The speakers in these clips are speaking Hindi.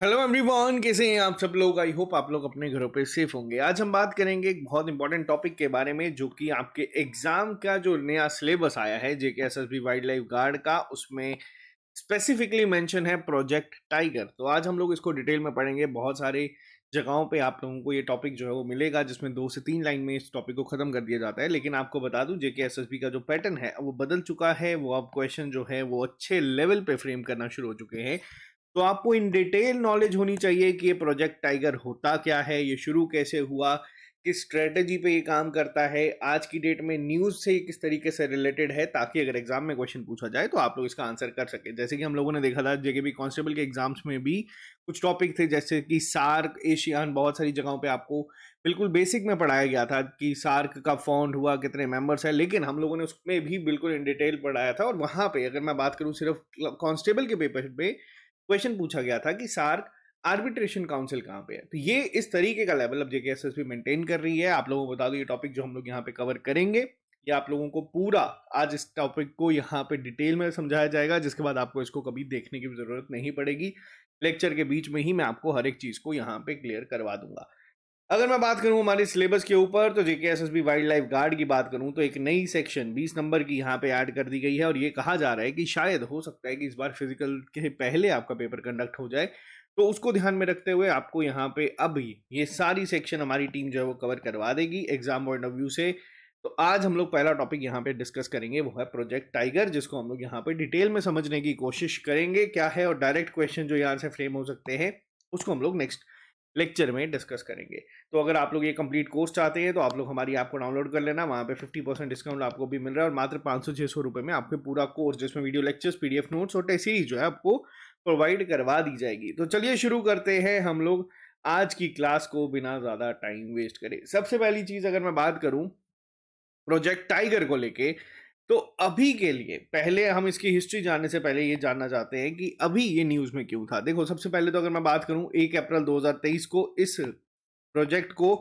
हेलो एवरीवन, कैसे हैं आप सब लोग। आई होप आप लोग अपने घरों पे सेफ होंगे। आज हम बात करेंगे एक बहुत इंपॉर्टेंट टॉपिक के बारे में, जो कि आपके एग्जाम का जो नया सिलेबस आया है जेके एसएसबी वाइल्ड लाइफ गार्ड का, उसमें स्पेसिफिकली मेंशन है प्रोजेक्ट टाइगर। तो आज हम लोग इसको डिटेल में पढ़ेंगे। बहुत सारे जगहों पे आप लोगों को ये टॉपिक जो है वो मिलेगा, जिसमें 2 से 3 लाइन में इस टॉपिक को खत्म कर दिया जाता है। लेकिन आपको बता दूं, जेके एसएसबी का जो पैटर्न है वो बदल चुका है। वो अब क्वेश्चन जो है वो अच्छे लेवल पे फ्रेम करना शुरू हो चुके हैं। तो आपको इन डिटेल नॉलेज होनी चाहिए कि ये प्रोजेक्ट टाइगर होता क्या है, ये शुरू कैसे हुआ, किस स्ट्रेटेजी पे ये काम करता है, आज की डेट में न्यूज से ये किस तरीके से रिलेटेड है, ताकि अगर एग्जाम में क्वेश्चन पूछा जाए तो आप लोग इसका आंसर कर सके। जैसे कि हम लोगों ने देखा था जेकेबी कांस्टेबल के एग्जाम्स में भी कुछ टॉपिक थे, जैसे कि सार्क, एशियान, बहुत सारी जगहों पे आपको बिल्कुल बेसिक में पढ़ाया गया था कि सार्क का फाउंड हुआ, कितने मेंबर्स है। लेकिन हम लोगों ने उसमें भी बिल्कुल इन डिटेल पढ़ाया था। और वहां पे अगर मैं बात करूं सिर्फ कांस्टेबल के पेपर पे, क्वेश्चन पूछा गया था कि सार्क आर्बिट्रेशन काउंसिल कहाँ पे है। तो ये इस तरीके का लेवल अब जेकेएसएसबी मेंटेन कर रही है। आप लोगों को बता दो, ये टॉपिक जो हम लोग यहाँ पे कवर करेंगे, ये आप लोगों को पूरा आज इस टॉपिक को यहाँ पे डिटेल में समझाया जाएगा, जिसके बाद आपको इसको कभी देखने की जरूरत नहीं पड़ेगी। लेक्चर के बीच में ही मैं आपको हर एक चीज को यहाँ पे क्लियर करवा दूंगा। अगर मैं बात करूं हमारे सिलेबस के ऊपर, तो जेकेएसएसबी वाइल्ड लाइफ गार्ड की बात करूं तो एक नई सेक्शन 20 नंबर की यहाँ पे ऐड कर दी गई है। और ये कहा जा रहा है कि शायद हो सकता है कि इस बार फिजिकल के पहले आपका पेपर कंडक्ट हो जाए। तो उसको ध्यान में रखते हुए आपको यहाँ पे अभी ये सारी सेक्शन हमारी टीम जो है वो कवर करवा देगी एग्जाम पॉइंट ऑफ व्यू से। तो आज हम लोग पहला टॉपिक यहाँ पे डिस्कस करेंगे, वो है प्रोजेक्ट टाइगर, जिसको हम लोग यहाँ पे डिटेल में समझने की कोशिश करेंगे क्या है, और डायरेक्ट क्वेश्चन जो यहाँ से फ्रेम हो सकते हैं उसको हम लोग नेक्स्ट लेक्चर में डिस्कस करेंगे। तो अगर आप लोग ये कंप्लीट कोर्स चाहते हैं तो आप लोग हमारी ऐप को डाउनलोड कर लेना। वहाँ पे 50% डिस्काउंट आपको भी मिल रहा है, और मात्र 500-600 रुपये में आपके पूरा कोर्स, जिसमें वीडियो लेक्चर्स, पीडीएफ नोट्स और टेस्ट सीरीज जो है आपको प्रोवाइड करवा दी जाएगी। तो चलिए शुरू करते हैं हम लोग आज की क्लास को बिना ज़्यादा टाइम वेस्ट करे। सबसे पहली चीज़ अगर मैं बात करूँ प्रोजेक्ट टाइगर को लेके, तो अभी के लिए पहले हम इसकी हिस्ट्री जानने से पहले ये जानना चाहते हैं कि अभी ये न्यूज़ में क्यों था। देखो, सबसे पहले तो अगर मैं बात करूं, 1 अप्रैल 2023 को इस प्रोजेक्ट को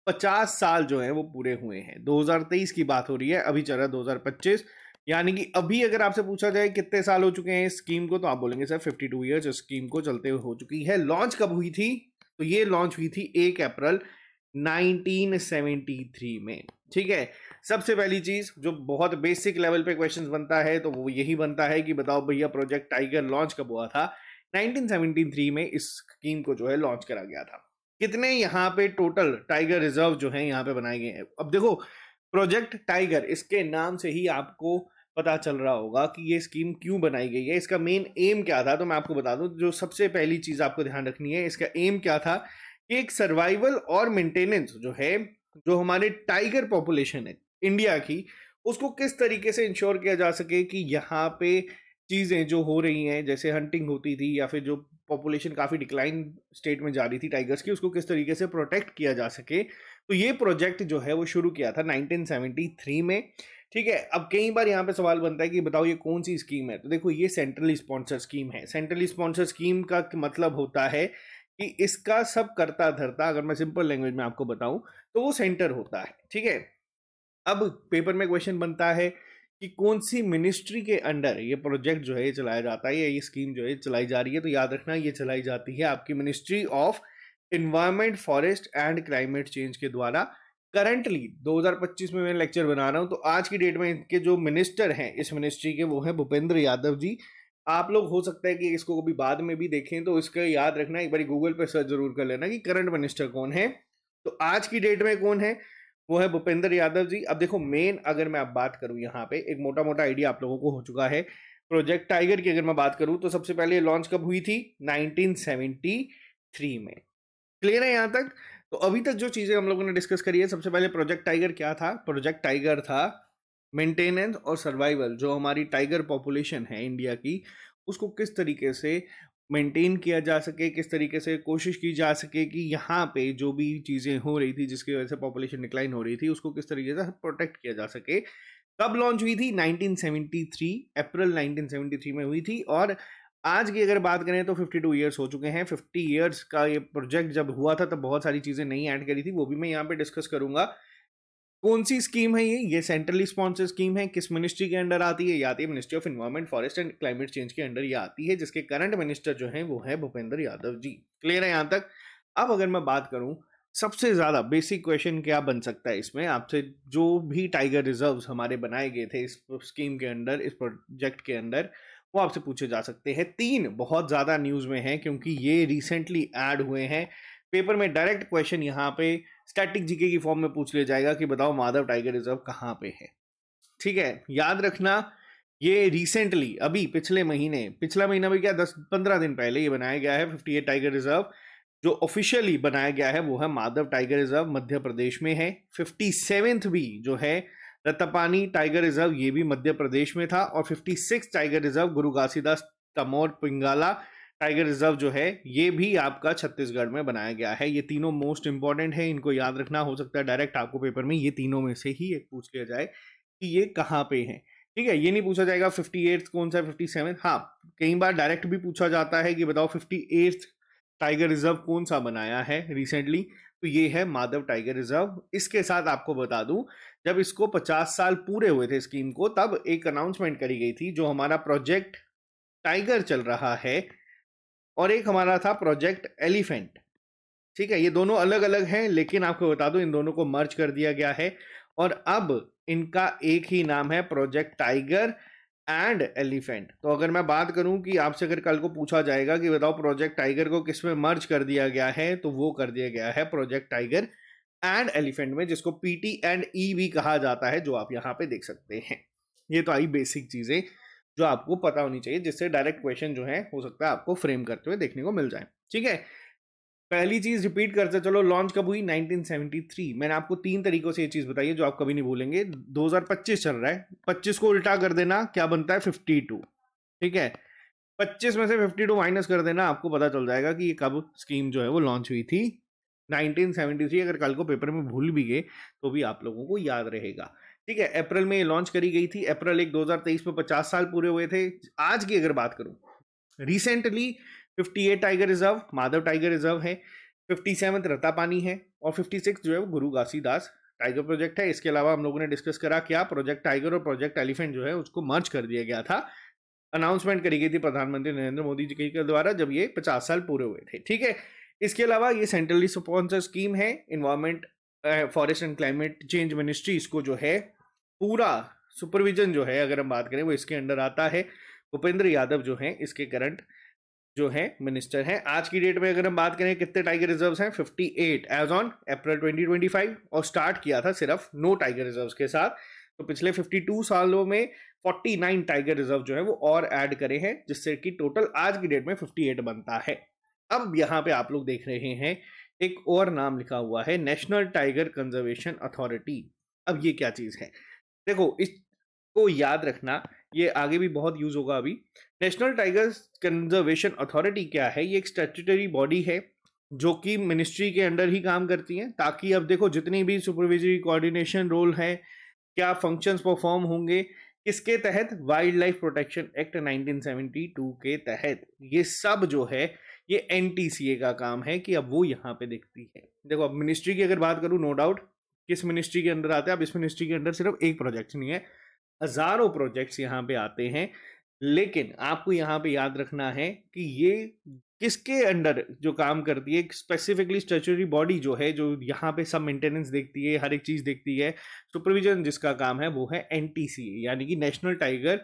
50 साल जो है वो पूरे हुए हैं। 2023 की बात हो रही है, अभी चल रहा है 2025। यानी कि अभी अगर आपसे पूछा जाए कितने साल हो चुके हैं इस स्कीम को, तो आप बोलेंगे सर 52 ईयर्स इस स्कीम को चलते हुए हो चुकी है। लॉन्च कब हुई थी? तो ये लॉन्च हुई थी 1 अप्रैल 1973 में। ठीक है। सबसे पहली चीज जो बहुत बेसिक लेवल पे क्वेश्चंस बनता है, तो वो यही बनता है कि बताओ भैया प्रोजेक्ट टाइगर लॉन्च कब हुआ था। 1973 में इस स्कीम को जो है लॉन्च करा गया था। कितने यहाँ पे टोटल टाइगर रिजर्व जो है यहाँ पे बनाए गए हैं। अब देखो, प्रोजेक्ट टाइगर, इसके नाम से ही आपको पता चल रहा होगा कि ये स्कीम क्यों बनाई गई है, इसका मेन एम क्या था। तो मैं आपको बता दूं, जो सबसे पहली चीज आपको ध्यान रखनी है, इसका एम क्या था कि एक सर्वाइवल और मेंटेनेंस जो है, जो हमारे टाइगर पॉपुलेशन है इंडिया की, उसको किस तरीके से इंश्योर किया जा सके कि यहाँ पे चीजें जो हो रही हैं, जैसे हंटिंग होती थी या फिर जो पॉपुलेशन काफी डिक्लाइन स्टेट में जा रही थी टाइगर्स की, उसको किस तरीके से प्रोटेक्ट किया जा सके। तो ये प्रोजेक्ट जो है वो शुरू किया था 1973 में। ठीक है। अब कई बार यहाँ पे सवाल बनता है कि बताओ ये कौन सी स्कीम है। तो देखो, ये सेंट्रली स्पॉन्सर स्कीम है। सेंट्रली स्पॉन्सर स्कीम का मतलब होता है कि इसका सब करता धरता, अगर मैं सिंपल लैंग्वेज में आपको बताऊं, तो वो सेंटर होता है। ठीक है। अब पेपर में क्वेश्चन बनता है कि कौन सी मिनिस्ट्री के अंडर ये प्रोजेक्ट जो है ये चलाया जाता है, या ये स्कीम जो है चलाई जा रही है। तो याद रखना, ये चलाई जाती है आपकी ministry of environment, forest and climate change के द्वारा। करंटली 2025 में मैं लेक्चर बना रहा हूं, तो आज की डेट में इनके जो मिनिस्टर हैं इस मिनिस्ट्री के, वो हैं भूपेंद्र यादव जी। आप लोग हो सकता है कि इसको कभी बाद में भी देखें, तो इसका याद रखना, एक बार गूगल पर सर्च जरूर कर लेना कि करंट मिनिस्टर कौन है। तो आज की डेट में कौन है? वो है भूपेंद्र यादव जी। अब देखो, मेन अगर मैं अब बात करूं, यहाँ पे एक मोटा मोटा आइडिया आप लोगों को हो चुका है। प्रोजेक्ट टाइगर की अगर मैं बात करूं, तो सबसे पहले लॉन्च कब हुई थी? 1973 में। क्लियर है यहाँ तक? तो अभी तक जो चीजें हम लोगों ने डिस्कस करी है, सबसे पहले प्रोजेक्ट टाइगर क्या था? प्रोजेक्ट टाइगर था मेंटेनेंस और सर्वाइवल, जो हमारी टाइगर पॉपुलेशन है इंडिया की, उसको किस तरीके से मेंटेन किया जा सके, किस तरीके से कोशिश की जा सके कि यहाँ पे जो भी चीज़ें हो रही थी जिसकी वजह से पॉपुलेशन डिक्लाइन हो रही थी, उसको किस तरीके से प्रोटेक्ट किया जा सके। कब लॉन्च हुई थी? 1973, अप्रैल 1973 में हुई थी। और आज की अगर बात करें तो 52 ईयर्स हो चुके हैं। 50 ईयर्स का ये प्रोजेक्ट जब हुआ था तब बहुत सारी चीज़ें नहीं ऐड करी थी, वो भी मैं यहाँ पे डिस्कस करूंगा। कौन सी स्कीम है ये सेंट्रली स्पॉन्सर स्कीम है। किस मिनिस्ट्री के अंडर आती है? ये आती है ministry of environment, forest and climate change के अंडर ये आती है, जिसके करंट मिनिस्टर जो है वो है भूपेंद्र यादव जी। क्लियर है यहाँ तक? अब अगर मैं बात करूं सबसे ज्यादा बेसिक क्वेश्चन क्या बन सकता है इसमें आपसे, जो भी टाइगर रिजर्व्स हमारे बनाए गए थे इस स्कीम के अंडर, इस प्रोजेक्ट के अंडर, वो आपसे पूछे जा सकते हैं। तीन बहुत ज्यादा न्यूज में है क्योंकि ये रिसेंटली ऐड हुए हैं पेपर में। डायरेक्ट क्वेश्चन यहाँ पे स्टैटिक जीके की फॉर्म में पूछ लिया जाएगा कि बताओ माधव टाइगर रिजर्व कहाँ पे है। ठीक है, याद रखना ये रिसेंटली अभी पिछले महीने, पिछला महीना भी क्या 10-15 दिन पहले ये बनाया गया है 58 टाइगर रिजर्व। जो ऑफिशियली बनाया गया है वो है माधव टाइगर रिजर्व, मध्य प्रदेश में है। 57th भी जो है रत्तापानी टाइगर रिजर्व, ये भी मध्य प्रदेश में था। और 56 टाइगर रिजर्व गुरु घासीदास तमोर पिंगाला टाइगर रिजर्व जो है ये भी आपका छत्तीसगढ़ में बनाया गया है। ये तीनों मोस्ट इंपॉर्टेंट है, इनको याद रखना। हो सकता है डायरेक्ट आपको पेपर में ये तीनों में से ही एक पूछ लिया जाए कि ये कहाँ पे है। ठीक है, ये नहीं पूछा जाएगा 58 कौन सा 57। हाँ, कई बार डायरेक्ट भी पूछा जाता है कि बताओ 58 टाइगर रिजर्व कौन सा बनाया है रिसेंटली, तो ये है माधव टाइगर रिजर्व। इसके साथ आपको बता दूं, जब इसको 50 साल पूरे हुए थे स्कीम को, तब एक अनाउंसमेंट करी गई थी। जो हमारा प्रोजेक्ट टाइगर चल रहा है और एक हमारा था प्रोजेक्ट एलिफेंट। ठीक है, ये दोनों अलग अलग हैं, लेकिन आपको बता दूं इन दोनों को मर्ज कर दिया गया है और अब इनका एक ही नाम है, प्रोजेक्ट टाइगर एंड एलिफेंट। तो अगर मैं बात करूं कि आपसे अगर कल को पूछा जाएगा कि बताओ प्रोजेक्ट टाइगर को किस में मर्ज कर दिया गया है, तो वो कर दिया गया है प्रोजेक्ट टाइगर एंड एलिफेंट में, जिसको पीटी एंड ई भी कहा जाता है, जो आप यहाँ पे देख सकते हैं। ये तो आई बेसिक चीजें जो आपको पता होनी चाहिए, जिससे डायरेक्ट क्वेश्चन जो है हो सकता है आपको फ्रेम करते हुए देखने को मिल जाए। ठीक है, पहली चीज रिपीट करते चलो, लॉन्च कब हुई? 1973। मैंने आपको 3 तरीकों से ये चीज बताई है जो आप कभी नहीं भूलेंगे। 2025 चल रहा है, 25 को उल्टा कर देना, क्या बनता है? 52। ठीक है, 25 में से 52 माइनस कर देना, आपको पता चल जाएगा कि ये कब स्कीम जो है वो लॉन्च हुई थी। 1973। अगर कल को पेपर में भूल भी गए तो भी आप लोगों को याद रहेगा। ठीक है, अप्रैल में ये लॉन्च करी गई थी। अप्रैल 1 2023 में 50 साल पूरे हुए थे। आज की अगर बात करूं, recently 58 tiger reserve Madhav tiger reserve है, 57 रत्तापानी है और 56 जो है वो गुरु घासीदास टाइगर प्रोजेक्ट है। इसके अलावा हम लोगों ने डिस्कस करा क्या, प्रोजेक्ट टाइगर और प्रोजेक्ट एलिफेंट जो है उसको मर्ज कर दिया गया था। अनाउंसमेंट करी गई थी प्रधानमंत्री नरेंद्र मोदी जी के द्वारा जब ये 50 साल पूरे हुए थे। ठीक है, इसके अलावा ये सेंट्रली स्पॉन्सर स्कीम है। Environment, forest and climate change ministry इसको जो है पूरा सुपरविजन जो है अगर हम बात करें वो इसके अंडर आता है। भूपेंद्र यादव जो है इसके करंट जो है मिनिस्टर है। आज की डेट में अगर हम बात करें कितने टाइगर रिजर्व्स हैं, 58 एज ऑन अप्रैल 2025, और स्टार्ट किया था सिर्फ 9 टाइगर रिजर्व्स के साथ। तो पिछले 52 सालों में 49 टाइगर रिजर्व जो है वो और ऐड करे हैं, जिससे कि टोटल आज की डेट में 58 बनता है। अब यहाँ पे आप लोग देख रहे हैं एक और नाम लिखा हुआ है, नेशनल टाइगर कंजर्वेशन अथॉरिटी। अब ये क्या चीज है? देखो, इसको याद रखना, ये आगे भी बहुत यूज होगा अभी। नेशनल टाइगर कंजर्वेशन अथॉरिटी क्या है? ये एक स्टैट्यूटरी बॉडी है जो कि मिनिस्ट्री के अंडर ही काम करती है, ताकि अब देखो जितनी भी सुपरविजरी कोऑर्डिनेशन रोल है, क्या फंक्शंस परफॉर्म होंगे, किसके तहत? वाइल्ड लाइफ प्रोटेक्शन एक्ट 1972 के तहत। ये सब जो है ये एनटीसीए का काम है कि अब वो यहाँ पे देखती है। देखो, अब मिनिस्ट्री की अगर बात करूँ, नो डाउट किस मिनिस्ट्री के अंदर आते हैं? अब इस मिनिस्ट्री के अंदर सिर्फ एक प्रोजेक्ट नहीं है, हजारों प्रोजेक्ट्स यहाँ पे आते हैं। लेकिन आपको यहाँ पे याद रखना है कि ये किसके अंडर जो काम करती है, स्पेसिफिकली स्टैट्यूटरी बॉडी जो है, जो यहाँ पे सब मेंटेनेंस देखती है, हर एक चीज देखती है। सुपरविजन जिसका काम है वो है एनटीसीए, यानी कि नेशनल टाइगर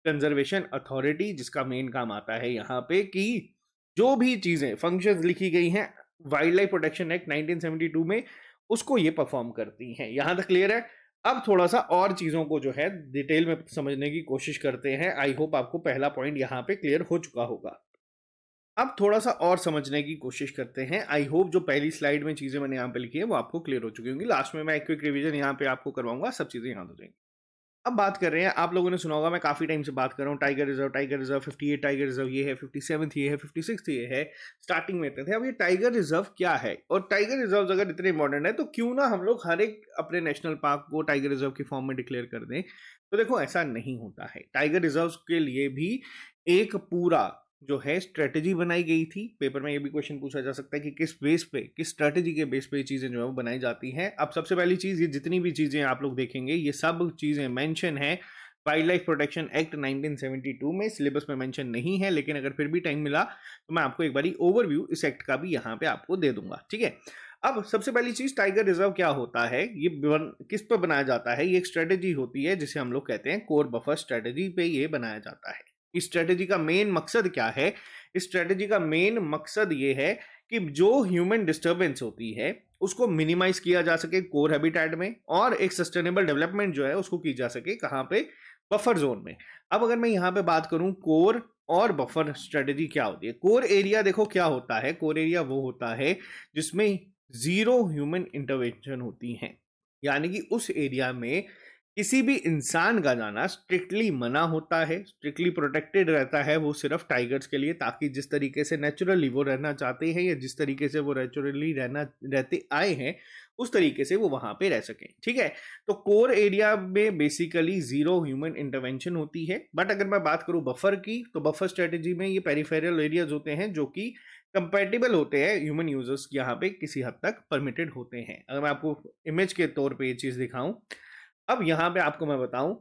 कंजर्वेशन अथॉरिटी, जिसका मेन काम आता है यहाँ पे कि जो भी चीजें फंक्शंस लिखी गई हैं वाइल्ड लाइफ प्रोटेक्शन एक्ट 1972 में, उसको ये परफॉर्म करती हैं। यहां तक क्लियर है? अब थोड़ा सा और चीजों को जो है डिटेल में समझने की कोशिश करते हैं। आई होप आपको पहला पॉइंट यहाँ पे क्लियर हो चुका होगा। अब थोड़ा सा और समझने की कोशिश करते हैं। आई होप जो पहली स्लाइड में चीजें मैंने यहाँ पे लिखी है वो आपको क्लियर हो चुकी होंगी। लास्ट में मैं एक क्विक रिवीजन यहाँ पे आपको करवाऊंगा, सब चीजें याद हो जाएंगी। अब बात कर रहे हैं, आप लोगों ने सुना होगा, मैं काफी टाइम से बात कर रहा हूँ, tiger reserve, tiger reserve, 58 tiger reserve ये है, 57th ये है, 56th ये है, स्टार्टिंग में इतने थे। अब ये टाइगर रिजर्व क्या है, और टाइगर रिजर्व अगर इतने इंपॉर्टेंट है तो क्यों ना हम लोग हर एक अपने नेशनल पार्क को टाइगर रिजर्व के फॉर्म में डिक्लेयर कर दें? तो देखो, ऐसा नहीं होता है। टाइगर रिजर्व के लिए भी एक पूरा जो है स्ट्रेटजी बनाई गई थी। पेपर में ये भी क्वेश्चन पूछा जा सकता है कि किस बेस पे, किस स्ट्रेटजी के बेस पे ये चीज़ें जो है वो बनाई जाती हैं। अब सबसे पहली चीज़, ये जितनी भी चीज़ें आप लोग देखेंगे ये सब चीज़ें मेंशन है वाइल्ड लाइफ प्रोटेक्शन एक्ट 1972 में। सिलेबस में मेंशन नहीं है, लेकिन अगर फिर भी टाइम मिला तो मैं आपको एक बारी ओवरव्यू इस एक्ट का भी यहाँ पे आपको दे दूंगा, ठीक है। अब सबसे पहली चीज, टाइगर रिजर्व क्या होता है, ये किस पर बनाया जाता है। ये एक स्ट्रेटेजी होती है जिसे हम लोग कहते हैं कोर बफर स्ट्रेटेजी पे ये बनाया जाता है। इस स्ट्रेटेजी का मेन मकसद क्या है? इस स्ट्रेटेजी का मेन मकसद ये है कि जो ह्यूमन डिस्टरबेंस होती है उसको मिनिमाइज किया जा सके कोर हैबिटेट में, और एक सस्टेनेबल डेवलपमेंट जो है उसको की जा सके कहाँ पे? बफर जोन में। अब अगर मैं यहाँ पे बात करूं कोर और बफर स्ट्रेटेजी क्या होती है। कोर एरिया देखो क्या होता है, कोर एरिया वो होता है जिसमें जीरो ह्यूमन इंटरवेंशन होती है, यानी कि उस एरिया में किसी भी इंसान का जाना स्ट्रिक्टली मना होता है, स्ट्रिक्टली प्रोटेक्टेड रहता है वो सिर्फ टाइगर्स के लिए, ताकि जिस तरीके से नेचुरली वो रहना चाहते हैं या जिस तरीके से वो नेचुरली रहते आए हैं उस तरीके से वो वहां पे रह सकें, ठीक है। तो कोर एरिया में बेसिकली जीरो ह्यूमन इंटरवेंशन होती है। बट अगर मैं बात करूं बफर की, तो बफर स्ट्रेटेजी में ये पेरिफेरल एरियाज होते हैं जो कि कंपेटेबल होते हैं ह्यूमन यूजर्स, यहाँ पे किसी हद तक परमिटेड होते हैं। अगर मैं आपको इमेज के तौर पे ये चीज दिखाऊं, अब यहाँ पे आपको मैं बताऊं,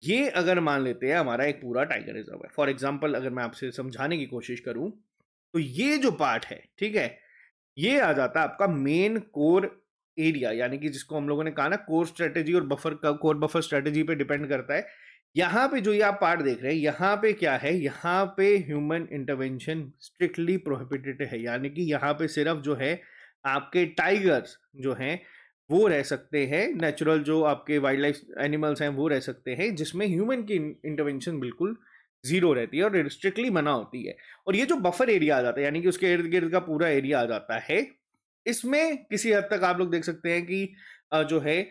ये अगर मान लेते हैं हमारा एक पूरा टाइगर रिजर्व है, फॉर एग्जाम्पल अगर मैं आपसे समझाने की कोशिश करूं, तो ये जो पार्ट है, ठीक है, ये आ जाता है आपका मेन कोर एरिया, यानी कि जिसको हम लोगों ने कहा ना कोर स्ट्रेटेजी और बफर का, कोर बफर स्ट्रेटेजी पे डिपेंड करता है। यहाँ पे जो ये आप पार्ट देख रहे हैं, यहाँ पे क्या है, यहाँ पे ह्यूमन इंटरवेंशन स्ट्रिक्टली प्रोहिबिटेड है, यानी कि यहाँ पे सिर्फ जो है आपके टाइगर्स जो हैं वो रह सकते हैं, नेचुरल जो आपके वाइल्ड लाइफ एनिमल्स हैं वो रह सकते हैं, जिसमें ह्यूमन की इंटरवेंशन बिल्कुल जीरो रहती है और स्ट्रिक्टली मना होती है। और ये जो बफर एरिया आ जाता है, यानी कि उसके इर्द गिर्द का पूरा एरिया आ जाता है, इसमें किसी हद तक आप लोग देख सकते हैं कि जो है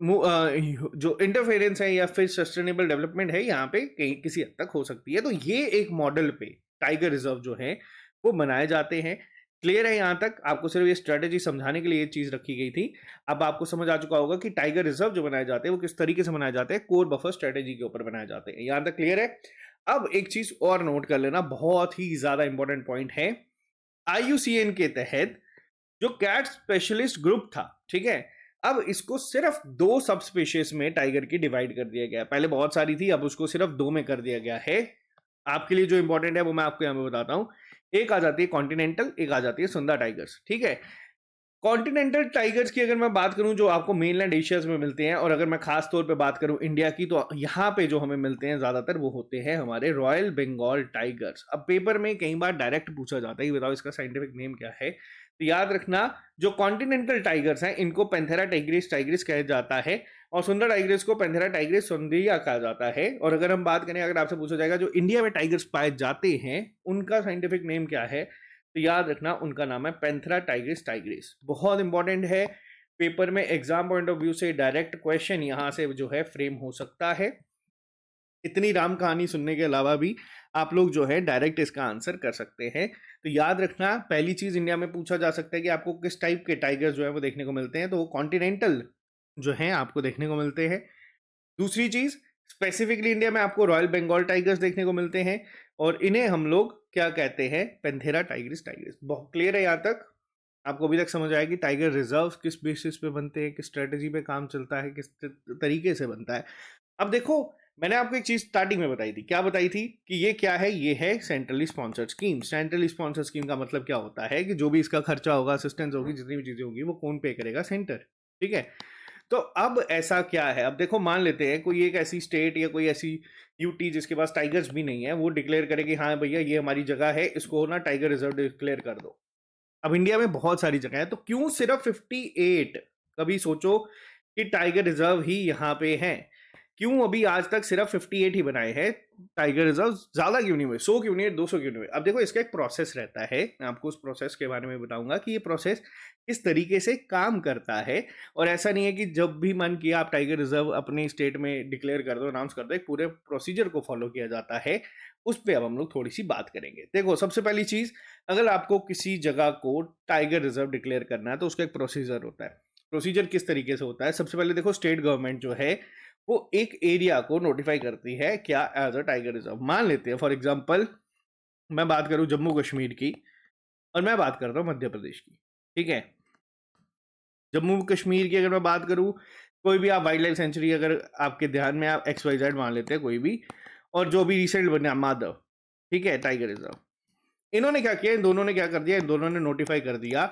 जो इंटरफेरेंस है या फिर सस्टेनेबल डेवलपमेंट है यहाँ पे कहीं किसी हद तक हो सकती है। तो ये एक मॉडल पे टाइगर रिजर्व जो है वो बनाए जाते हैं। क्लियर है यहाँ तक? आपको सिर्फ ये स्ट्रेटेजी समझाने के लिए ये चीज रखी गई थी। अब आपको समझ आ चुका होगा कि टाइगर रिजर्व जो बनाए जाते हैं वो किस तरीके से बनाए जाते हैं, कोर बफर स्ट्रेटेजी के ऊपर बनाए जाते हैं। यहाँ तक क्लियर है? अब एक चीज और नोट कर लेना, बहुत ही ज्यादा इंपॉर्टेंट पॉइंट है। IUCN के तहत जो कैट स्पेशलिस्ट ग्रुप था, ठीक है, अब इसको सिर्फ 2 सब स्पीशीज में टाइगर की डिवाइड कर दिया गया। पहले बहुत सारी थी, अब उसको सिर्फ 2 में कर दिया गया है। आपके लिए जो इंपॉर्टेंट है वो मैं आपको यहाँ पे बताता हूँ। एक आ जाती है कॉन्टिनेंटल, एक आ जाती है सुंदर टाइगर्स, ठीक है। कॉन्टिनेंटल टाइगर्स की अगर मैं बात करूं जो आपको मेनलैंड एशियाज में मिलते हैं, और अगर मैं खास तौर पे बात करूं इंडिया की, तो यहाँ पे जो हमें मिलते हैं ज्यादातर वो होते हैं हमारे रॉयल बंगाल टाइगर्स। अब पेपर में कई बार डायरेक्ट पूछा जाता है कि बताओ इसका साइंटिफिक नेम क्या है, तो याद रखना जो कॉन्टिनेंटल टाइगर्स हैं इनको पैंथेरा टाइग्रिस टाइग्रिस कहा जाता है, और सुंदर टाइग्रिस को पैंथेरा टाइग्रिस सुंदरिया कहा जाता है। और अगर हम बात करें, अगर आपसे पूछा जाएगा जो इंडिया में टाइगर्स पाए जाते हैं उनका साइंटिफिक नेम क्या है, तो याद रखना उनका नाम है पैंथेरा टाइग्रिस टाइग्रिस। बहुत इंपॉर्टेंट है, पेपर में एग्जाम पॉइंट ऑफ व्यू से डायरेक्ट क्वेश्चन यहां से जो है फ्रेम हो सकता है। इतनी राम कहानी सुनने के अलावा भी आप लोग जो है डायरेक्ट इसका आंसर कर सकते हैं। तो याद रखना, पहली चीज इंडिया में पूछा जा सकता है कि आपको किस टाइप के टाइगर्स जो है वो देखने को मिलते हैं, तो वो कॉन्टिनेंटल जो है आपको देखने को मिलते हैं। दूसरी चीज, स्पेसिफिकली इंडिया में आपको रॉयल बंगाल टाइगर्स देखने को मिलते हैं, और इन्हें हम लोग क्या कहते हैं, पैंथेरा टाइग्रिस टाइग्रिस। बहुत क्लियर है यहाँ तक? आपको अभी तक समझ आया कि टाइगर रिजर्व किस बेसिस पे बनते हैं, किस स्ट्रेटेजी पे काम चलता है, किस तरीके से बनता है। अब देखो, मैंने आपको एक चीज स्टार्टिंग में बताई थी, क्या बताई थी कि ये क्या है, ये है centrally sponsored scheme. Centrally sponsored scheme का मतलब क्या होता है कि जो भी इसका खर्चा होगा, असिस्टेंस होगी, जितनी भी चीजें होगी वो कौन पे करेगा? सेंटर, ठीक है। तो अब ऐसा क्या है, अब देखो मान लेते हैं कोई एक ऐसी स्टेट या कोई ऐसी यूटी जिसके पास टाइगर्स भी नहीं है, वो डिक्लेयर करे कि हाँ भैया ये हमारी जगह है, इसको ना टाइगर रिजर्व डिक्लेयर कर दो। अब इंडिया में बहुत सारी जगह है, तो क्यों सिर्फ 58? कभी सोचो कि टाइगर रिजर्व ही यहाँ पे है, क्यों अभी आज तक सिर्फ 58 ही बनाए हैं टाइगर रिजर्व? ज्यादा क्यों नहीं हुए? 100 क्यों नहीं है? 200 क्यों नहीं हुए? अब देखो, इसका एक प्रोसेस रहता है, मैं आपको उस प्रोसेस के बारे में बताऊंगा कि ये प्रोसेस किस तरीके से काम करता है। और ऐसा नहीं है कि जब भी मन किया आप टाइगर रिजर्व अपने स्टेट में डिक्लेयर कर दो, अनाउंस कर दो, एक पूरे प्रोसीजर को फॉलो किया जाता है। उस पर अब हम लोग थोड़ी सी बात करेंगे। देखो, सबसे पहली चीज, अगर आपको किसी जगह को टाइगर रिजर्व डिक्लेयर करना है तो उसका एक प्रोसीजर होता है। प्रोसीजर किस तरीके से होता है? सबसे पहले देखो, स्टेट गवर्नमेंट जो है वो एक एरिया को नोटिफाई करती है क्या एज अ टाइगर रिजर्व। मान लेते हैं फॉर एग्जांपल मैं बात करूं जम्मू कश्मीर की, और मैं बात करता हूं मध्य प्रदेश की। ठीक है, जम्मू कश्मीर की अगर मैं बात करूं, कोई भी आप वाइल्ड लाइफ सेंचुरी अगर आपके ध्यान में आप XYZ मान लेते हैं कोई भी, और जो भी रिसेंट बना माधव, ठीक है, टाइगर रिजर्व, इन्होंने क्या किया, इन दोनों ने क्या कर दिया, इन दोनों ने नोटिफाई कर दिया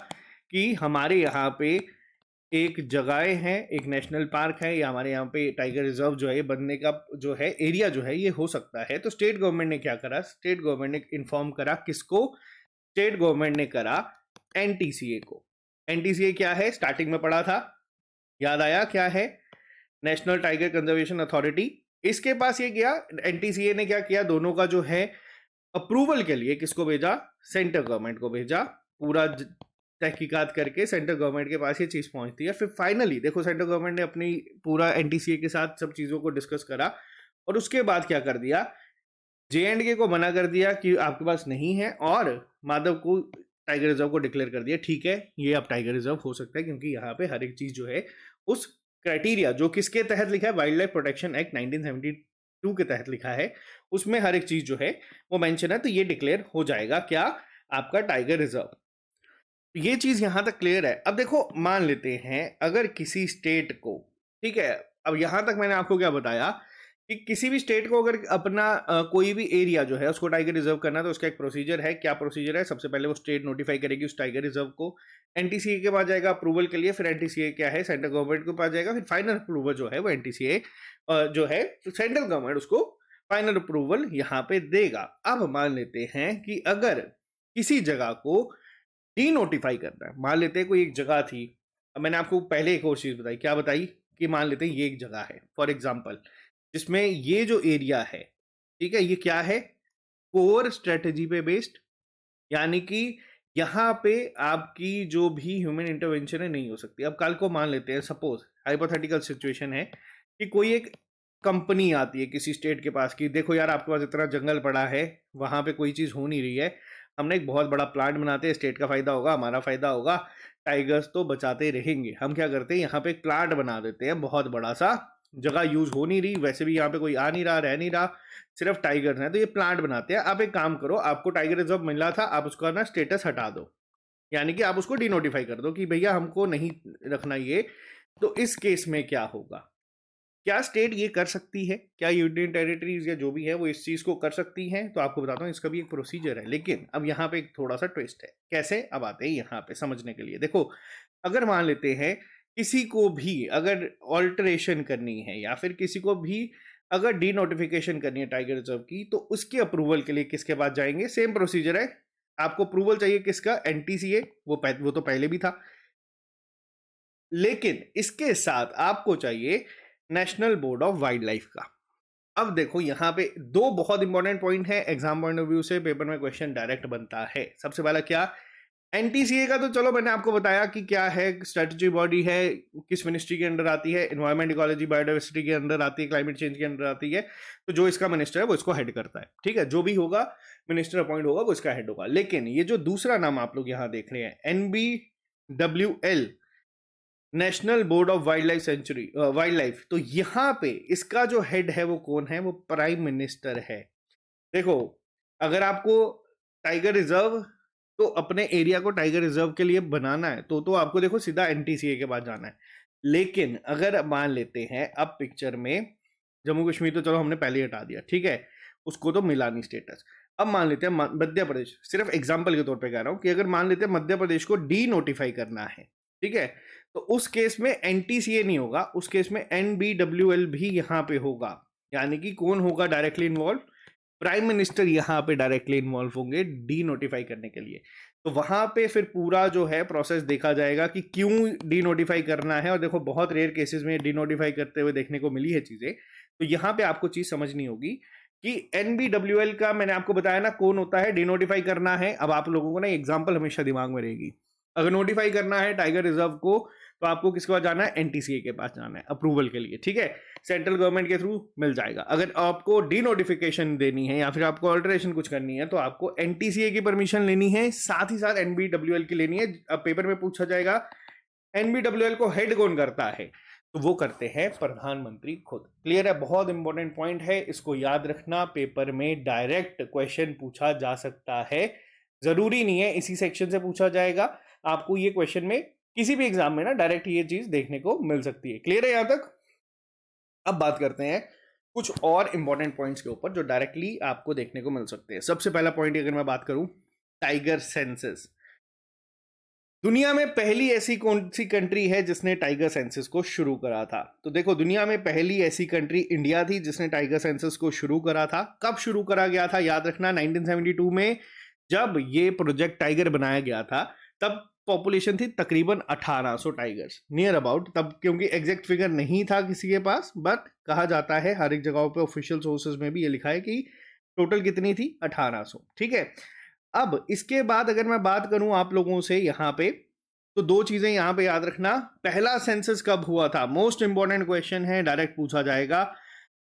कि हमारे यहाँ पे एक जगह है, एक नेशनल पार्क है, या हमारे यहाँ पे टाइगर रिजर्व जो है बनने का जो है एरिया जो है ये हो सकता है। तो स्टेट गवर्नमेंट ने क्या करा, स्टेट गवर्नमेंट ने इन्फॉर्म करा किसको, स्टेट गवर्नमेंट ने करा NTCA को। NTCA क्या है, स्टार्टिंग में पढ़ा था, याद आया क्या है, नेशनल टाइगर कंजर्वेशन अथॉरिटी। इसके पास ये गया, NTCA ने क्या किया, दोनों का जो है अप्रूवल के लिए किसको भेजा, सेंट्रल गवर्नमेंट को भेजा। पूरा तहकीकात करके सेंट्रल गवर्नमेंट के पास ये चीज पहुंचती है। फिर फाइनली देखो सेंट्रल गवर्नमेंट ने अपनी पूरा NTCA के साथ सब चीजों को डिस्कस करा, और उसके बाद क्या कर दिया, JNK को मना कर दिया कि आपके पास नहीं है, और माधव को टाइगर रिजर्व को डिक्लेयर कर दिया, ठीक है ये अब टाइगर रिजर्व हो सकता है, क्योंकि यहाँ पे हर एक चीज जो है उस क्राइटेरिया जो किसके तहत लिखा है, वाइल्ड लाइफ प्रोटेक्शन एक्ट 1972 के तहत लिखा है, उसमें हर एक चीज जो है वो मेंशन है। तो ये डिक्लेयर हो जाएगा क्या, आपका टाइगर रिजर्व। ये चीज यहां तक क्लियर है। अब देखो मान लेते हैं अगर किसी स्टेट को, ठीक है, अब यहां तक मैंने आपको क्या बताया कि किसी भी स्टेट को अगर अपना कोई भी एरिया जो है उसको टाइगर रिजर्व करना है, तो उसका एक प्रोसीजर है। क्या प्रोसीजर है, सबसे पहले वो स्टेट नोटिफाई करेगी उस टाइगर रिजर्व को, NTCA के पास जाएगा अप्रूवल के लिए, फिर NTCA क्या है सेंट्रल गवर्नमेंट के पास जाएगा, फिर फाइनल अप्रूवल जो है वो NTCA जो है सेंट्रल गवर्नमेंट उसको फाइनल अप्रूवल यहाँ पे देगा। अब मान लेते हैं कि अगर किसी जगह को डी नोटिफाई करना है, मान लेते हैं कोई एक जगह थी, अब मैंने आपको पहले एक और चीज बताई, क्या बताई, कि मान लेते हैं ये एक जगह है फॉर एग्जाम्पल, जिसमें ये जो एरिया है, ठीक है, ये क्या है, कोर स्ट्रेटेजी पे बेस्ड, यानी कि यहाँ पे आपकी जो भी ह्यूमन इंटरवेंशन है नहीं हो सकती। अब कल को मान लेते हैं, सपोज हाइपोथेटिकल सिचुएशन है कि कोई एक कंपनी आती है किसी स्टेट के पास की, देखो यार आपके पास इतना जंगल पड़ा है, वहां पे कोई चीज हो नहीं रही है, हमने एक बहुत बड़ा प्लांट बनाते हैं, स्टेट का फायदा होगा, हमारा फायदा होगा, टाइगर्स तो बचाते रहेंगे। हम क्या करते हैं, यहाँ पे एक प्लांट बना देते हैं बहुत बड़ा सा, जगह यूज हो नहीं रही, वैसे भी यहाँ पे कोई आ नहीं रहा, रह नहीं रहा, सिर्फ टाइगर्स हैं, तो ये प्लांट बनाते हैं। आप एक काम करो, आपको टाइगर रिजर्व मिला था, आप उसका ना स्टेटस हटा दो, यानी कि आप उसको डिनोटिफाई कर दो कि भैया हमको नहीं रखना ये। तो इस केस में क्या होगा, क्या स्टेट ये कर सकती है, क्या यूनियन टेरिटरीज या जो भी है वो इस चीज को कर सकती हैं? तो आपको बताता हूँ इसका भी एक प्रोसीजर है, लेकिन अब यहाँ पे एक थोड़ा सा ट्विस्ट है। कैसे, अब आते हैं यहाँ पे समझने के लिए। देखो अगर मान लेते हैं किसी को भी अगर ऑल्टरेशन करनी है, या फिर किसी को भी अगर डी नोटिफिकेशन करनी है टाइगर रिजर्व की, तो उसके अप्रूवल के लिए किसके पास जाएंगे, सेम प्रोसीजर है। आपको अप्रूवल चाहिए किसका, NTCA, वो तो पहले भी था, लेकिन इसके साथ आपको चाहिए national board of wild life का। अब देखो यहाँ पे दो बहुत इंपॉर्टेंट पॉइंट है, एग्जाम पॉइंट ऑफ व्यू से पेपर में क्वेश्चन डायरेक्ट बनता है। सबसे पहला क्या, NTCA का तो चलो मैंने आपको बताया कि क्या है, स्ट्रेटजी बॉडी है, किस मिनिस्ट्री के अंडर आती है, एनवायरमेंट इकोलॉजी बायोडाइवर्सिटी के अंदर आती है, क्लाइमेट चेंज के अंदर आती है। तो जो इसका मिनिस्टर है वो इसको हेड करता है, ठीक है, जो भी होगा मिनिस्टर अपॉइंट होगा वो इसका हेड होगा। लेकिन ये जो दूसरा नाम आप लोग यहाँ देख रहे हैं, NBWL, national board of wild life sanctuary wild life, तो यहाँ पे इसका जो हेड है वो कौन है, वो प्राइम मिनिस्टर है। देखो अगर आपको टाइगर रिजर्व, तो अपने एरिया को टाइगर रिजर्व के लिए बनाना है, तो आपको देखो सीधा NTCA के पास जाना है। लेकिन अगर मान लेते हैं अब पिक्चर में जम्मू कश्मीर, तो चलो हमने पहले ही हटा दिया, ठीक है, उसको तो मिला नहीं स्टेटस। अब मान लेते हैं मध्य प्रदेश, सिर्फ एग्जाम्पल के तौर पे कह रहा हूं कि अगर मान लेते हैं मध्य प्रदेश को डी नोटिफाई करना है, ठीक है, तो उस केस में NTCA नहीं होगा, उस केस में NBWL भी यहाँ पे होगा। यानी कि कौन होगा डायरेक्टली इन्वॉल्व, प्राइम मिनिस्टर यहाँ पे डायरेक्टली इन्वॉल्व होंगे डी नोटिफाई करने के लिए। तो वहां पे फिर पूरा जो है प्रोसेस देखा जाएगा कि क्यों डी नोटिफाई करना है, और देखो बहुत रेयर केसेस में डी नोटिफाई करते हुए देखने को मिली है चीजें। तो यहाँ पे आपको चीज समझनी होगी कि NBWL का मैंने आपको बताया ना कौन होता है, डी नोटिफाई करना है। अब आप लोगों को ना एग्जाम्पल हमेशा दिमाग में रहेगी, अगर नोटिफाई करना है टाइगर रिजर्व को, तो आपको किसके पास जाना है, NTCA के पास जाना है अप्रूवल के लिए, ठीक है, सेंट्रल गवर्नमेंट के थ्रू मिल जाएगा। अगर आपको डी नोटिफिकेशन देनी है या फिर आपको ऑल्टरेशन कुछ करनी है, तो आपको NTCA की परमिशन लेनी है, साथ ही साथ NBWL की लेनी है। अब पेपर में पूछा जाएगा NBWL को हेड कौन करता है, तो वो करते हैं प्रधानमंत्री खुद। क्लियर है? बहुत इंपॉर्टेंट पॉइंट है, इसको याद रखना। पेपर में डायरेक्ट क्वेश्चन पूछा जा सकता है, जरूरी नहीं है इसी सेक्शन से पूछा जाएगा। आपको ये क्वेश्चन में किसी भी एग्जाम में ना डायरेक्ट ये चीज देखने को मिल सकती है। क्लियर है यहां तक? अब बात करते हैं कुछ और इंपॉर्टेंट पॉइंट्स के ऊपर जो डायरेक्टली आपको देखने को मिल सकते हैं। सबसे पहला पॉइंट अगर मैं बात करूं, टाइगर सेंसस। दुनिया में पहली ऐसी कौन सी कंट्री है जिसने टाइगर सेंसस को शुरू करा था? तो देखो, दुनिया में पहली ऐसी कंट्री इंडिया थी जिसने टाइगर सेंसस को शुरू करा था। कब शुरू करा गया था? याद रखना, 1972 में जब ये प्रोजेक्ट टाइगर बनाया गया था, तब पॉपुलेशन थी तकरीबन 1800 टाइगर्स, नियर अबाउट। तब क्योंकि एग्जैक्ट फिगर नहीं था किसी के पास, बट कहा जाता है हर एक जगहों पे, ऑफिशियल सोर्सेज में भी ये लिखा है कि टोटल कितनी थी? 1800। ठीक है। अब इसके बाद अगर मैं बात करूं आप लोगों से यहाँ पे, तो दो चीजें यहाँ पे याद रखना। पहला सेंसस कब हुआ था? मोस्ट इंपॉर्टेंट क्वेश्चन है, डायरेक्ट पूछा जाएगा।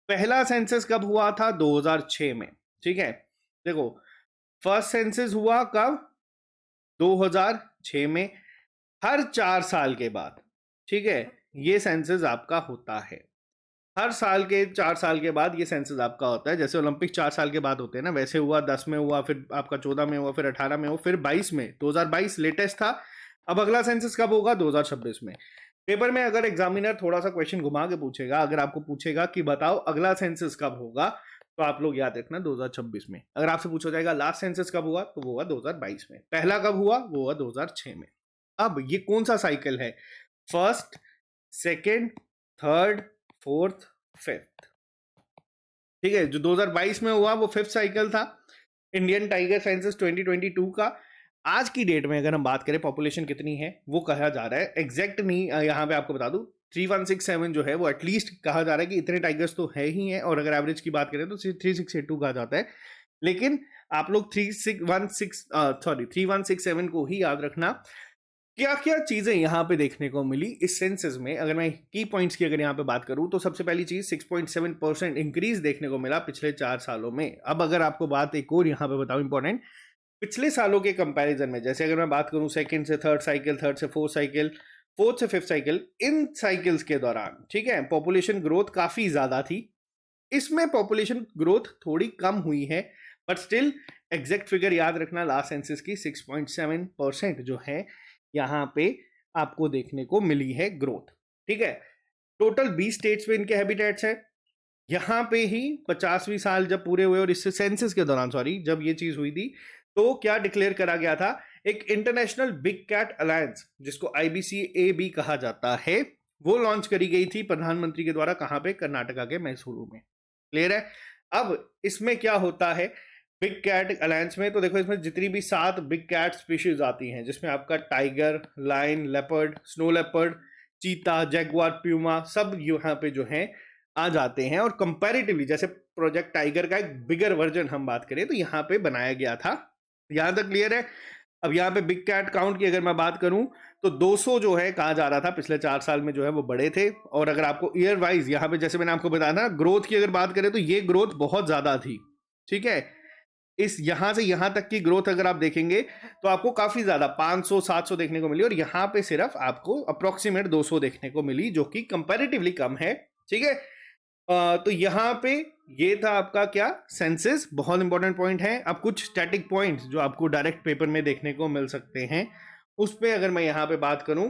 पहला सेंसस कब हुआ था? 2006 में। ठीक है। देखो, फर्स्ट सेंसस हुआ कब? 2006 में। हर 4 साल के बाद, ठीक है, ये सेंसस आपका होता है। हर साल के 4 साल के बाद ये सेंसस आपका होता है। जैसे ओलंपिक 4 साल के बाद होते हैं ना, वैसे हुआ। 10 में हुआ, फिर आपका 14 में हुआ, फिर 18 में हुआ, फिर 22 में। 2022 लेटेस्ट था। अब अगला सेंसस कब होगा? 2026 में। पेपर में अगर एग्जामिनर थोड़ा सा क्वेश्चन घुमा के पूछेगा, अगर आपको पूछेगा कि बताओ अगला सेंसस कब होगा, तो आप लोग याद रखना 2026 में। अगर आपसे पूछा जाएगा लास्ट सेंसस कब हुआ, तो वो हुआ 2022 में। पहला कब हुआ? वो हुआ 2006 में। अब ये कौन सा साइकिल है? First, second, third, fourth, fifth. ठीक है। जो 2022 में हुआ वो फिफ्थ साइकिल था इंडियन टाइगर सेंसस 2022 का। आज की डेट में अगर हम बात करें पॉपुलेशन कितनी है, वो कहा जा रहा है, एग्जैक्ट नहीं यहाँ पे आपको बता दूं, 3167 जो है वो एटलीस्ट कहा जा रहा है कि इतने टाइगर्स तो है ही है। और अगर एवरेज की बात करें तो 3682 कहा जाता है। लेकिन आप लोग 3167 को ही याद रखना। क्या क्या चीजें यहाँ पे देखने को मिली इस सेंसस में? अगर मैं की पॉइंट्स की अगर यहाँ पे बात करूँ, तो सबसे पहली चीज 6.7% इंक्रीज देखने को मिला पिछले 4 सालों में। अब अगर आपको बात एक और यहाँ पे बताऊं इंपॉर्टेंट, पिछले सालों के कंपैरिजन में, जैसे अगर मैं बात करूं सेकंड से थर्ड साइकिल, थर्ड से फोर्थ साइकिल, फोर्थ से फिफ्थ साइकिल, इन साइकिल्स के दौरान, ठीक है, पॉपुलेशन ग्रोथ काफी ज्यादा थी। इसमें पॉपुलेशन ग्रोथ थोड़ी कम हुई है, बट स्टिल एग्जैक्ट फिगर याद रखना लास्ट सेंसस की 6.7% जो है यहाँ पे आपको देखने को मिली है ग्रोथ। ठीक है। टोटल 20 स्टेट्स में इनके हैबिटेट्स है। यहाँ पे ही 50वीं साल जब पूरे हुए, और इससे सेंसस के दौरान, सॉरी, जब ये चीज हुई थी, तो क्या डिक्लेयर करा गया था? एक इंटरनेशनल बिग कैट अलायंस, जिसको IBCA कहा जाता है, वो लॉन्च करी गई थी प्रधानमंत्री के द्वारा। कहां पे? कर्नाटका के मैसूरू में। क्लियर है? अब इसमें क्या होता है बिग कैट अलायंस में? तो देखो, इसमें जितनी भी 7 बिग कैट स्पीशीज आती हैं, जिसमें आपका tiger, lion, leopard, snow leopard, cheetah, jaguar, puma, सब यहाँ पे जो है आ जाते हैं। और कंपैरेटिवली, जैसे प्रोजेक्ट टाइगर का एक बिगर वर्जन हम बात करें, तो यहाँ पे बनाया गया था। यहां तक क्लियर है? अब यहाँ पे बिग कैट काउंट की अगर मैं बात करूं, तो 200 जो है कहा जा रहा था पिछले 4 साल में जो है वो बड़े थे। और अगर आपको ईयर वाइज यहाँ पे, जैसे मैंने आपको बताया ना, ग्रोथ की अगर बात करें, तो ये ग्रोथ बहुत ज्यादा थी। ठीक है। इस यहां से यहां तक की ग्रोथ अगर आप देखेंगे, तो आपको काफी ज्यादा 500-700 देखने को मिली, और यहाँ पे सिर्फ आपको अप्रोक्सीमेट 200 देखने को मिली, जो कि कंपैरेटिवली कम है। ठीक है। तो यहाँ पे ये था आपका क्या? सेंसस। बहुत इंपॉर्टेंट पॉइंट है। अब कुछ स्टैटिक पॉइंट्स जो आपको डायरेक्ट पेपर में देखने को मिल सकते हैं, उस पे अगर मैं यहाँ पे बात करूं,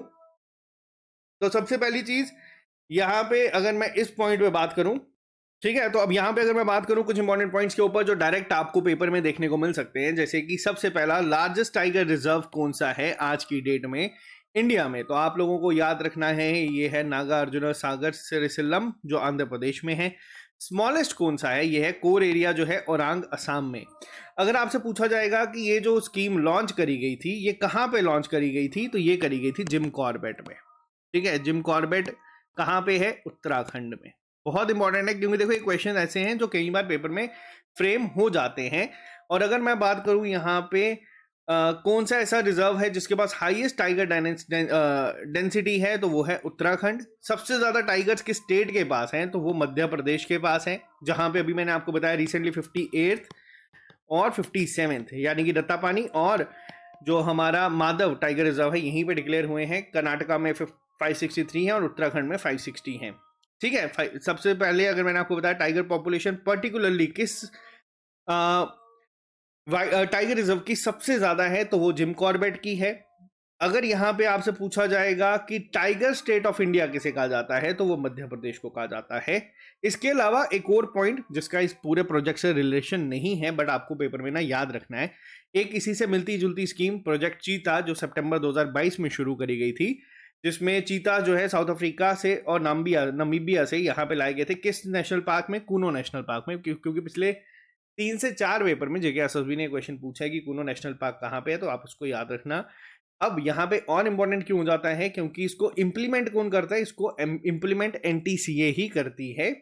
तो सबसे पहली चीज यहाँ पे अगर मैं इस पॉइंट पे बात करूं, ठीक है, तो अब यहाँ पे अगर मैं बात करूं कुछ इंपॉर्टेंट पॉइंट्स के ऊपर जो डायरेक्ट आपको पेपर में देखने को मिल सकते हैं, जैसे कि सबसे पहला, लार्जेस्ट टाइगर रिजर्व कौन सा है आज की डेट में इंडिया में? तो आप लोगों को याद रखना है, ये है नागार्जुन सागर सिरिसिल्लम, जो आंध्र प्रदेश में है। स्मॉलेस्ट कौन सा है? ये है कोर एरिया, जो है ओरांग, असम में। अगर आपसे पूछा जाएगा कि ये जो स्कीम लॉन्च करी गई थी, ये कहाँ पे लॉन्च करी गई थी, तो ये करी गई थी जिम कॉर्बेट में। ठीक है। जिम कॉर्बेट कहाँ पे है? उत्तराखंड में। बहुत इंपॉर्टेंट है, क्योंकि देखो ये क्वेश्चन ऐसे हैं जो कई बार पेपर में फ्रेम हो जाते हैं। और अगर मैं बात करूं यहाँ पे कौन सा ऐसा रिजर्व है जिसके पास हाईएस्ट टाइगर डेंसिटी है, तो वो है उत्तराखंड। सबसे ज्यादा टाइगर्स किस स्टेट के पास हैं, तो वो मध्य प्रदेश के पास है, जहां पे अभी मैंने आपको बताया रिसेंटली 58th और 57th, यानी कि दत्तापानी और जो हमारा माधव टाइगर रिजर्व है, यहीं पे डिक्लेयर हुए हैं। कर्नाटका में 563 है और उत्तराखंड में 560 है। ठीक है, सबसे पहले अगर मैंने आपको बताया टाइगर पॉपुलेशन पर्टिकुलरली किस टाइगर रिजर्व की सबसे ज्यादा है, तो वो जिम कॉर्बेट की है। अगर यहां पे आपसे पूछा जाएगा कि टाइगर स्टेट ऑफ इंडिया किसे कहा जाता है, तो वो मध्य प्रदेश को कहा जाता है। इसके अलावा एक और पॉइंट जिसका इस पूरे प्रोजेक्ट से रिलेशन नहीं है बट आपको पेपर में ना याद रखना है, एक इसी से मिलती जुलती स्कीम प्रोजेक्ट चीता जो सितंबर 2022 में शुरू करी गई थी, जिसमें चीता जो है साउथ अफ्रीका से और नमीबिया से यहाँ पे लाए गए थे। किस नेशनल पार्क में? कूनो नेशनल पार्क में। क्योंकि पिछले 3 से 4 पेपर में जेके एसएसबी ने क्वेश्चन पूछा है कि कूनो नेशनल पार्क कहाँ पे है, तो आप उसको याद रखना। अब यहाँ पे और इंपॉर्टेंट क्यों हो जाता है? क्योंकि इसको इंप्लीमेंट कौन करता है? इसको इंप्लीमेंट एनटीसीए ही करती है,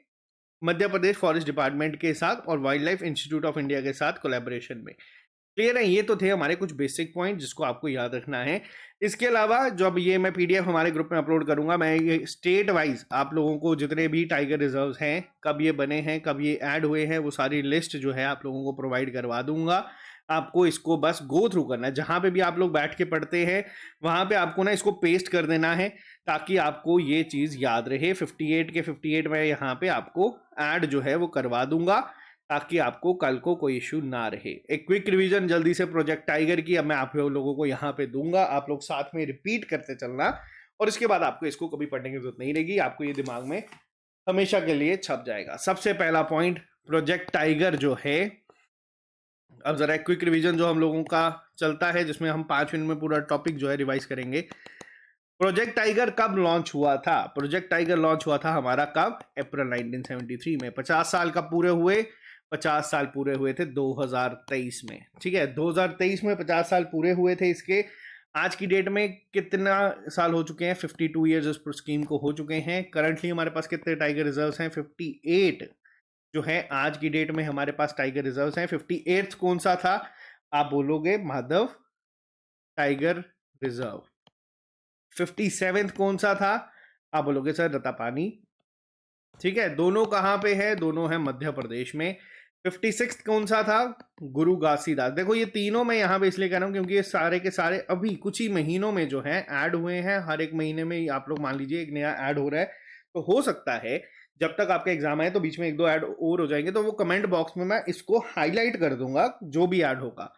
मध्य प्रदेश फॉरेस्ट डिपार्टमेंट के साथ और wild life institute of India के साथ कोलैबोरेशन में। क्लियर है? ये तो थे हमारे कुछ बेसिक पॉइंट जिसको आपको याद रखना है। इसके अलावा जब ये मैं पीडीएफ हमारे ग्रुप में अपलोड करूंगा, मैं ये स्टेट वाइज आप लोगों को जितने भी टाइगर रिजर्व हैं, कब ये बने हैं, कब ये ऐड हुए हैं, वो सारी लिस्ट जो है आप लोगों को प्रोवाइड करवा दूंगा। आपको इसको बस गो थ्रू करना है। जहां पे भी आप लोग बैठ के पढ़ते हैं वहां पे आपको ना इसको पेस्ट कर देना है ताकि आपको ये चीज याद रहे। 58 के 58 में यहाँ पे आपको ऐड जो है वो करवा दूंगा ताकि आपको कल को कोई इश्यू ना रहे। एक क्विक रिवीजन जल्दी से प्रोजेक्ट टाइगर की अब मैं आप लोगों को यहाँ पे दूंगा, आप लोग साथ में रिपीट करते चलना और इसके बाद आपको इसको कभी पढ़ने की जरूरत नहीं रहेगी, आपको ये दिमाग में हमेशा के लिए छप जाएगा। सबसे पहला पॉइंट प्रोजेक्ट टाइगर जो है, अब जरा एक क्विक रिवीजन जो हम लोगों का चलता है जिसमें हम 5 मिनट में पूरा टॉपिक जो है रिवाइज करेंगे। प्रोजेक्ट टाइगर कब लॉन्च हुआ था? प्रोजेक्ट टाइगर लॉन्च हुआ था हमारा कब? अप्रैल 1973 में। 50 साल कब पूरे हुए? 50 साल पूरे हुए थे 2023 में। ठीक है, 2023 में 50 साल पूरे हुए थे इसके। आज की डेट में कितना साल हो चुके हैं? 52 ईयर्स उस स्कीम को हो चुके हैं। करंटली हमारे पास कितने टाइगर रिजर्व्स हैं? 58 जो है आज की डेट में हमारे पास टाइगर रिजर्व्स हैं। 58th कौन सा था? आप बोलोगे माधव टाइगर रिजर्व। 57th कौन सा था? आप बोलोगे सर रतापानी। ठीक है, दोनों कहां पे है? दोनों है मध्य प्रदेश में। 56th कौन सा था? गुरु घासीदास। देखो ये तीनों मैं यहां पे इसलिए कह रहा हूं क्योंकि ये सारे के सारे अभी कुछ ही महीनों में जो है ऐड हुए हैं। हर एक महीने में आप लोग मान लीजिए एक नया ऐड हो रहा है, तो हो सकता है जब तक आपका एग्जाम है तो बीच में 1-2 ऐड और हो जाएंगे, तो वो कमेंट बॉक्स में मैं इसको हाईलाइट कर दूंगा जो भी ऐड होगा।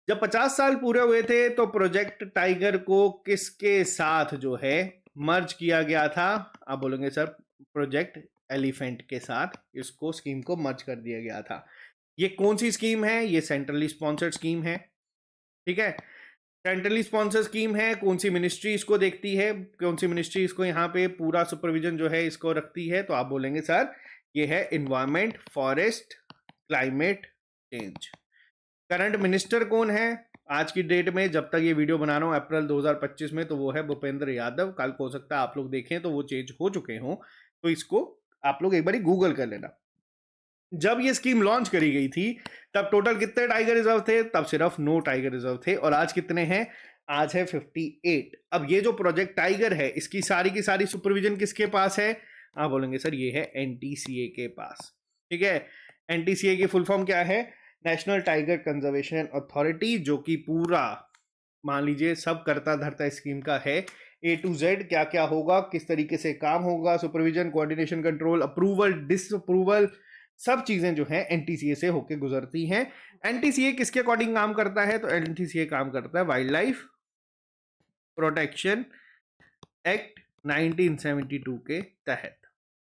जब 50 साल पूरे हुए थे तो प्रोजेक्ट टाइगर को किसके साथ जो है मर्ज किया गया था? आप बोलेंगे सर प्रोजेक्ट एलिफेंट के साथ इसको स्कीम को मर्ज कर दिया गया था। ये कौन सी स्कीम है? ये सेंट्रली स्पॉन्सर्ड स्कीम है। ठीक है, सेंट्रली स्पॉन्सर स्कीम है। कौन सी मिनिस्ट्री इसको देखती है? कौन सी मिनिस्ट्री इसको यहाँ पे पूरा सुपरविजन जो है इसको रखती है? तो आप बोलेंगे सर ये है environment forest climate change. Current minister कौन है आज की डेट में? जब तक ये वीडियो बना रहा हूँ अप्रैल 2025 में, तो वो है भूपेंद्र यादव। कल को हो सकता है आप लोग देखें तो वो चेंज हो चुके हों, तो इसको आप लोग एक बार गूगल कर लेना। जब ये स्कीम लॉन्च करी गई थी तब टोटल कितने टाइगर रिजर्व थे? तब सिर्फ 9 टाइगर रिजर्व थे। और आज कितने हैं? आज है 58। अब ये जो प्रोजेक्ट टाइगर है इसकी सारी की सारी सुपरविजन किसके पास है? आप बोलेंगे सर ये है एनटीसीए के पास। ठीक है, एनटीसीए की फुल फॉर्म क्या है? नेशनल टाइगर कंजर्वेशन अथॉरिटी, जो कि पूरा मान लीजिए सब करता धरता स्कीम का है। A to Z क्या क्या होगा, किस तरीके से काम होगा, supervision, coordination, control, approval, disapproval, सब चीजें जो है एनटीसीए से होके गुजरती हैं। एनटीसीए किसके अकॉर्डिंग काम करता है? तो एनटीसीए काम करता है वाइल्ड लाइफ प्रोटेक्शन एक्ट 1972 के तहत।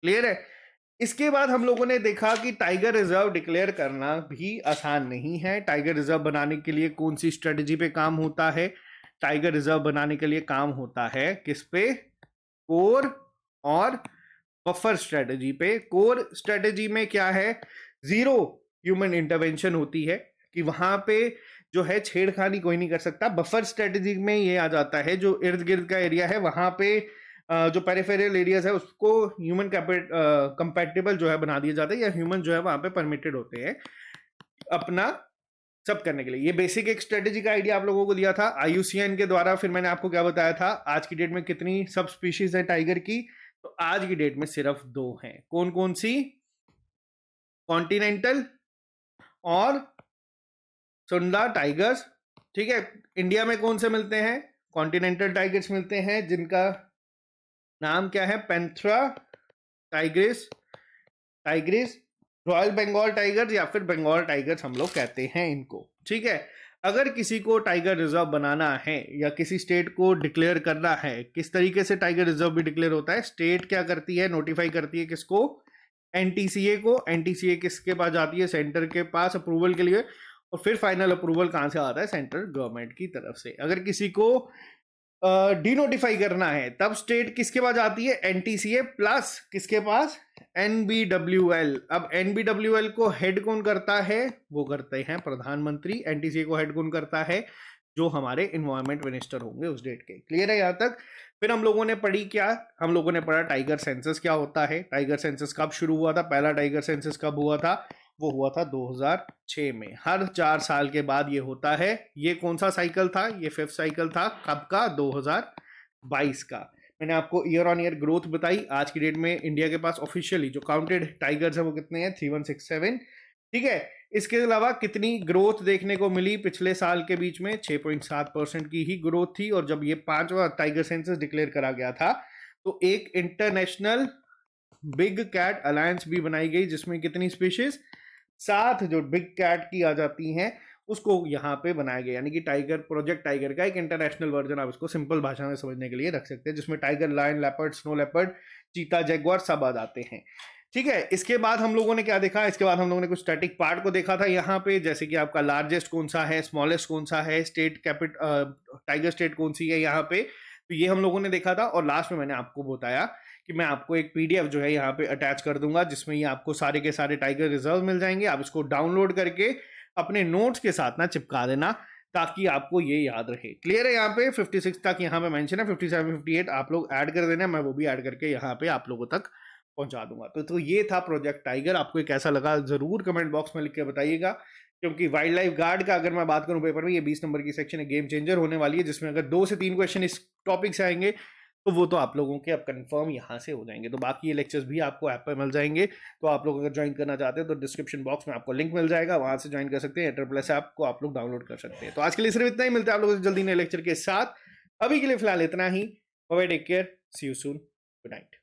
क्लियर है? इसके बाद हम लोगों ने देखा कि टाइगर रिजर्व डिक्लेयर करना भी आसान नहीं है। टाइगर रिजर्व बनाने के लिए कौन सी स्ट्रेटजी पे काम होता है? टाइगर रिजर्व बनाने के लिए काम होता है किस पे? कोर और बफर स्ट्रेटजी पे। कोर स्ट्रेटजी में क्या है? जीरो ह्यूमन इंटरवेंशन होती है कि वहां पे जो है छेड़खानी कोई नहीं कर सकता। बफर स्ट्रेटजी में ये आ जाता है जो इर्द गिर्द का एरिया है वहां पे जो पेरिफेरल एरियाज है उसको ह्यूमन कंपैटिबल जो है बना दिया जाता है, या ह्यूमन जो है वहां पे परमिटेड होते हैं अपना सब करने के लिए। ये बेसिक एक स्ट्रेटेजी का आइडिया आप लोगों को दिया था आईयूसीएन के द्वारा। फिर मैंने आपको क्या बताया था आज की डेट में कितनी सब स्पीशीज है टाइगर की? तो आज की डेट में सिर्फ 2 हैं। कौन कौन सी? कॉन्टिनेंटल और सुंडा टाइगर्स। ठीक है, इंडिया में कौन से मिलते हैं? कॉन्टिनेंटल टाइगर्स मिलते हैं जिनका नाम क्या है? Panthera tigris, tigris, royal Bengal tigers या फिर बंगाल टाइगर्स हम लोग कहते हैं इनको। ठीक है, अगर किसी को टाइगर रिजर्व बनाना है या किसी स्टेट को डिक्लेयर करना है, किस तरीके से टाइगर रिजर्व भी डिक्लेयर होता है? स्टेट क्या करती है? नोटिफाई करती है किसको? एनटीसीए को। एनटीसीए किसके पास जाती है? सेंटर के पास अप्रूवल के लिए। और फिर फाइनल अप्रूवल कहां से आता है? सेंट्रल गवर्नमेंट की तरफ से। अगर किसी को डिनोटिफाई करना है तब स्टेट किसके पास आती है? एनटीसीए प्लस किसके पास? एनबीडब्ल्यूएल। अब एनबीडब्ल्यूएल को हेड कौन करता है? वो करते हैं प्रधानमंत्री। एनटीसीए को हेड कौन करता है? जो हमारे इन्वायरमेंट मिनिस्टर होंगे उस डेट के। क्लियर है यहां तक? फिर हम लोगों ने पढ़ी क्या? हम लोगों ने पढ़ा टाइगर सेंसस क्या होता है, टाइगर सेंसस कब शुरू हुआ था, पहला टाइगर सेंसस कब हुआ था? वो हुआ था 2006 में। हर 4 साल के बाद ये होता है। ये कौन सा साइकिल था? ये 5th साइकिल था। कब का? 2022 का। मैंने आपको ईयर ऑन ईयर ग्रोथ बताई। आज की डेट में इंडिया के पास ऑफिशियली जो काउंटेड टाइगर्स है वो कितने हैं? 3167। ठीक है, इसके अलावा कितनी ग्रोथ देखने को मिली पिछले साल के बीच में? 6.7% की ही ग्रोथ थी। और जब ये 5वां टाइगर सेंसस डिक्लेयर करा गया था तो एक इंटरनेशनल बिग कैट अलायंस भी बनाई गई, जिसमें कितनी स्पीशीज? 7 जो बिग कैट की आ जाती हैं उसको यहाँ पे बनाया गया। यानी कि टाइगर, प्रोजेक्ट टाइगर का एक इंटरनेशनल वर्जन आप इसको सिंपल भाषा में समझने के लिए रख सकते हैं, जिसमें tiger, lion, leopard, snow leopard, cheetah, jaguar सब आ जाते हैं। ठीक है, इसके बाद हम लोगों ने क्या देखा? इसके बाद हम लोगों ने कुछ स्टैटिक पार्ट को देखा था यहाँ पे, जैसे कि आपका लार्जेस्ट कौन सा है, स्मॉलेस्ट कौन सा है, स्टेट टाइगर स्टेट कौन सी है यहाँ पे, तो ये हम लोगों ने देखा था। और लास्ट में मैंने आपको बताया कि मैं आपको एक पीडीएफ जो है यहाँ पे अटैच कर दूंगा, जिसमें ये आपको सारे के सारे टाइगर रिजर्व मिल जाएंगे। आप इसको डाउनलोड करके अपने नोट्स के साथ ना चिपका देना, ताकि आपको ये याद रहे। क्लियर है? यहाँ पे 56 तक यहाँ पे मेंशन है, 57 58 आप लोग ऐड कर देना, मैं वो भी ऐड करके यहाँ पे आप लोगों तक पहुंचा दूंगा। तो ये था प्रोजेक्ट टाइगर। आपको कैसा लगा जरूर कमेंट बॉक्स में लिख के बताइएगा। क्योंकि वाइल्ड लाइफ गार्ड का अगर मैं बात करूं पेपर में, ये 20 नंबर की सेक्शन है, गेम चेंजर होने वाली है, जिसमें अगर 2 से 3 क्वेश्चन इस टॉपिक से आएंगे तो वो तो आप लोगों के अब कंफर्म यहाँ से हो जाएंगे। तो बाकी ये लेक्चर्स भी आपको ऐप पर मिल जाएंगे। तो आप लोग अगर ज्वाइन करना चाहते हैं तो डिस्क्रिप्शन बॉक्स में आपको लिंक मिल जाएगा, वहां से ज्वाइन कर सकते हैं। ट्रिपल ऐप को आप लोग डाउनलोड कर सकते हैं। तो आज के लिए सिर्फ इतना ही। मिलता है आप लोगों से जल्दी नए लेक्चर के साथ। अभी के लिए फिलहाल इतना ही। Bye, take care, see you soon, good night.